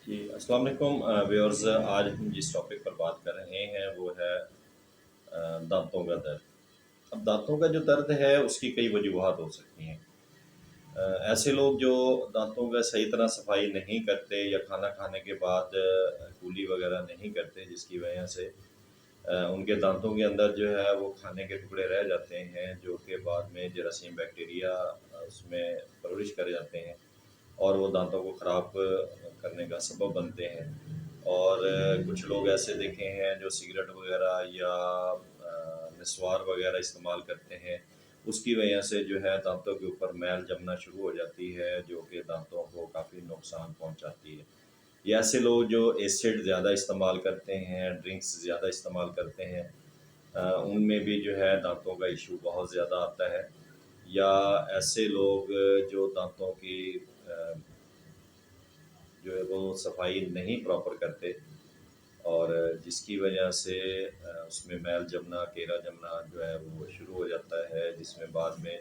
جی السلام علیکم ویورز، آج ہم جس ٹاپک پر بات کر رہے ہیں وہ ہے دانتوں کا درد۔ اب دانتوں کا جو درد ہے اس کی کئی وجوہات ہو سکتی ہیں۔ ایسے لوگ جو دانتوں کا صحیح طرح صفائی نہیں کرتے یا کھانا کھانے کے بعد کلی وغیرہ نہیں کرتے، جس کی وجہ سے ان کے دانتوں کے اندر جو ہے وہ کھانے کے ٹکڑے رہ جاتے ہیں، جو کہ بعد میں جراثیم بیکٹیریا اس میں پرورش کر جاتے ہیں اور وہ دانتوں کو خراب کرنے کا سبب بنتے ہیں۔ اور کچھ لوگ ایسے دیکھے ہیں جو سگریٹ وغیرہ یا نسوار وغیرہ استعمال کرتے ہیں، اس کی وجہ سے جو ہے دانتوں کے اوپر میل جمنا شروع ہو جاتی ہے، جو کہ دانتوں کو کافی نقصان پہنچاتی ہے۔ یا ایسے لوگ جو ایسڈ زیادہ استعمال کرتے ہیں، ڈرنکس زیادہ استعمال کرتے ہیں، ان میں بھی جو ہے دانتوں کا ایشو بہت زیادہ آتا ہے۔ یا ایسے لوگ جو دانتوں کی جو ہے وہ صفائی نہیں پراپر کرتے، اور جس کی وجہ سے اس میں میل جمنا، کیڑا جمنا جو ہے وہ شروع ہو جاتا ہے، جس میں بعد میں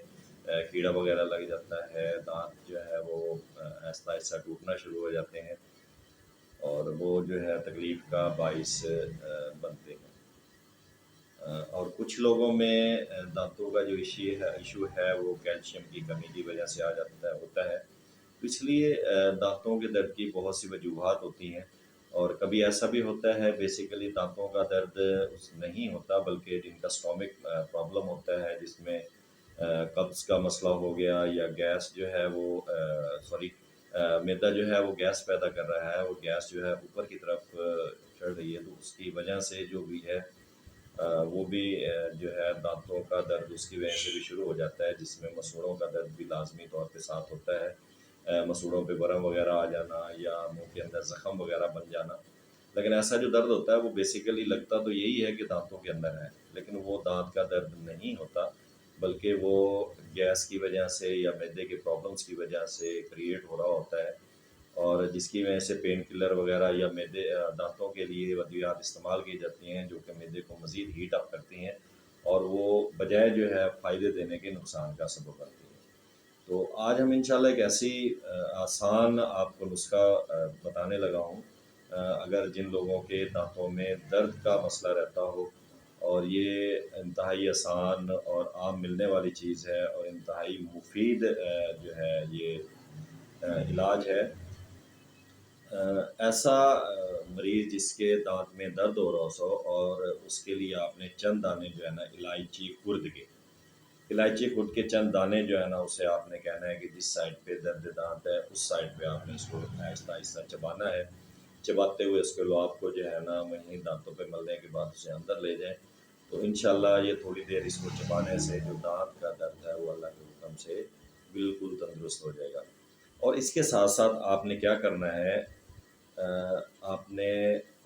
کیڑا وغیرہ لگ جاتا ہے، دانت جو ہے وہ آہستہ آہستہ ٹوٹنا شروع ہو جاتے ہیں اور وہ جو ہے تکلیف کا باعث بنتے ہیں۔ اور کچھ لوگوں میں دانتوں کا جو ایشو ہے وہ کیلشیم کی کمی کی وجہ سے آ جاتا ہوتا ہے۔ اس لیے دانتوں کے درد کی بہت سی وجوہات ہوتی ہیں، اور کبھی ایسا بھی ہوتا ہے بیسیکلی دانتوں کا درد نہیں ہوتا، بلکہ جن کا اسٹامک پرابلم ہوتا ہے، جس میں قبض کا مسئلہ ہو گیا یا گیس جو ہے وہ معدہ جو ہے وہ گیس پیدا کر رہا ہے، وہ گیس جو ہے اوپر کی طرف چڑھ رہی ہے، تو اس کی وجہ سے جو بھی ہے وہ بھی جو ہے دانتوں کا درد اس کی وجہ سے بھی شروع ہو جاتا ہے، جس میں مسوڑوں کا درد بھی لازمی طور پہ ساتھ ہوتا ہے، مسوڑوں پہ برم وغیرہ آ جانا یا منہ کے اندر زخم وغیرہ بن جانا۔ لیکن ایسا جو درد ہوتا ہے وہ بیسیکلی لگتا تو یہی ہے کہ دانتوں کے اندر ہے، لیکن وہ دانت کا درد نہیں ہوتا، بلکہ وہ گیس کی وجہ سے یا معدے کے پرابلمس کی وجہ سے کریٹ ہو رہا ہوتا ہے، اور جس کی وجہ سے پین کلر وغیرہ یا دانتوں کے لیے ادویات استعمال کی جاتی ہیں، جو کہ معدے کو مزید ہیٹ اپ کرتی ہیں اور وہ بجائے جو ہے فائدے دینے کے نقصان کا سبب بنتی ہیں۔ تو آج ہم انشاءاللہ ایک ایسی آسان آپ کو نسخہ بتانے لگا ہوں، اگر جن لوگوں کے دانتوں میں درد کا مسئلہ رہتا ہو، اور یہ انتہائی آسان اور عام ملنے والی چیز ہے اور انتہائی مفید جو ہے یہ علاج ہے۔ ایسا مریض جس کے دانت میں درد ہو رہا ہو، اور اس کے لیے آپ نے چند دانے جو ہے نا الائچی خرد کے چند دانے جو ہے نا، اسے آپ نے کہنا ہے کہ جس سائڈ پہ درد دانت ہے اس سائڈ پہ آپ نے اس کو آہستہ آہستہ چبانا ہے۔ چباتے ہوئے اس کے لعاب کو جو ہے نا وہیں دانتوں پہ ملنے کے بعد اسے اندر لے جائیں، تو انشاءاللہ یہ تھوڑی دیر اس کو چبانے سے جو دانت کا درد ہے وہ اللہ کے حکم سے بالکل تندرست ہو جائے گا۔ اور اس کے ساتھ ساتھ آپ نے کیا کرنا ہے، آپ نے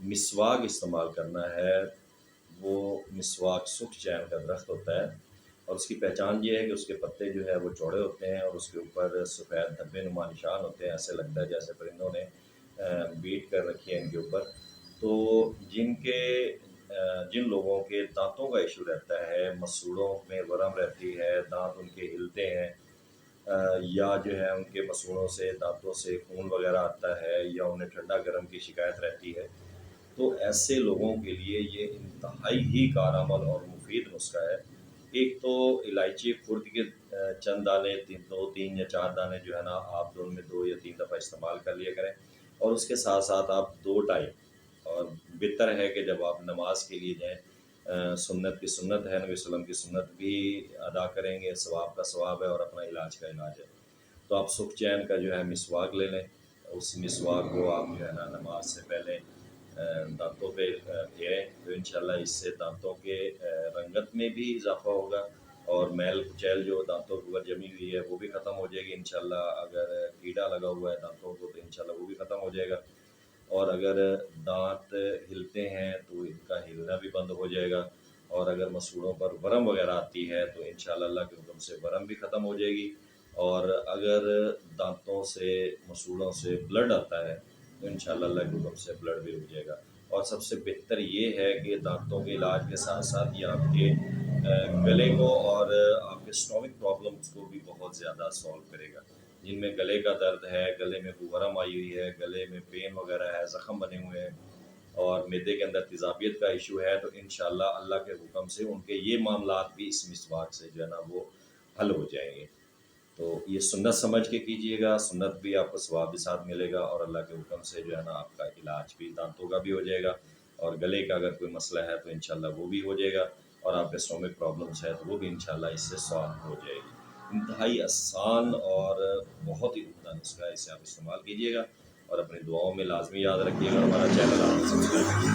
مسواک استعمال کرنا ہے۔ وہ مسواک سکھ چین کا درخت ہوتا ہے، اور اس کی پہچان یہ ہے کہ اس کے پتے جو ہے وہ چوڑے ہوتے ہیں اور اس کے اوپر سفید دھبے نما نشان ہوتے ہیں، ایسے لگتا ہے جیسے پرندوں نے بیٹ کر رکھی ہے ان کے اوپر۔ تو جن لوگوں کے دانتوں کا ایشو رہتا ہے، مسوڑوں میں ورم رہتی ہے، دانت ان کے ہلتے ہیں، یا جو ہے ان کے مسوڑوں سے دانتوں سے خون وغیرہ آتا ہے، یا انہیں ٹھنڈا گرم کی شکایت رہتی ہے، تو ایسے لوگوں کے لیے یہ انتہائی ہی کارآمد اور مفید نسخہ ہے۔ ایک تو الائچی خرد کے چند دانے، دو تین یا چار دانے جو ہے نا آپ دن میں 2 یا 3 دفعہ استعمال کر لیا کریں، اور اس کے ساتھ ساتھ آپ 2 ٹائم، اور بہتر ہے کہ جب آپ نماز کے لیے جائیں، سنت کی سنت ہے، نبی صلی اللہ علیہ وسلم کی سنت بھی ادا کریں گے، ثواب کا ثواب ہے اور اپنا علاج کا علاج ہے۔ تو آپ سکھ چین کا جو ہے مسواک لے لیں، اس مسواک کو آپ جو ہے نا نماز سے پہلے دانتوں پہ پھیریں، تو انشاءاللہ اس سے دانتوں کے رنگت میں بھی اضافہ ہوگا، اور میل کچیل جو دانتوں کے اوپر جمی ہوئی ہے وہ بھی ختم ہو جائے گی انشاءاللہ۔ اگر کیڑا لگا ہوا ہے دانتوں کو تو انشاءاللہ وہ بھی ختم ہو جائے گا، اور اگر دانت ہلتے ہیں تو ان کا ہلنا بھی بند ہو جائے گا، اور اگر مسوڑوں پر ورم وغیرہ آتی ہے تو انشاءاللہ اللہ کے حکم سے ورم بھی ختم ہو جائے گی، اور اگر دانتوں سے مسوڑوں سے بلڈ آتا ہے تو انشاءاللہ اللہ کے حکم سے بلڈ بھی رک جائے گا۔ اور سب سے بہتر یہ ہے کہ دانتوں کے علاج کے ساتھ ساتھ یہ آپ کے گلے کو اور آپ کے اسٹامک پرابلمس کو بھی بہت زیادہ سالو کرے گا۔ جن میں گلے کا درد ہے، گلے میں ورم آئی ہوئی ہے، گلے میں پین وغیرہ ہے، زخم بنے ہوئے ہیں اور معدے کے اندر تیزابیت کا ایشو ہے، تو انشاءاللہ اللہ کے حکم سے ان کے یہ معاملات بھی اس مسواک سے جو ہے نا وہ حل ہو جائیں گے۔ تو یہ سنت سمجھ کے کیجئے گا، سنت بھی آپ کو ثواب بھی ساتھ ملے گا، اور اللہ کے حکم سے جو ہے نا آپ کا علاج بھی دانتوں کا بھی ہو جائے گا، اور گلے کا اگر کوئی مسئلہ ہے تو انشاءاللہ وہ بھی ہو جائے گا، اور آپ کے اسٹومک پرابلمس ہے تو وہ بھی انشاءاللہ اس سے سالو ہو جائے گی۔ انتہائی آسان اور بہت ہی عمدہ نسخہ ہے، اسے آپ استعمال کیجئے گا، اور اپنی دعاؤں میں لازمی یاد رکھیے گا۔ ہمارا چینل آپ کو سبسکرائب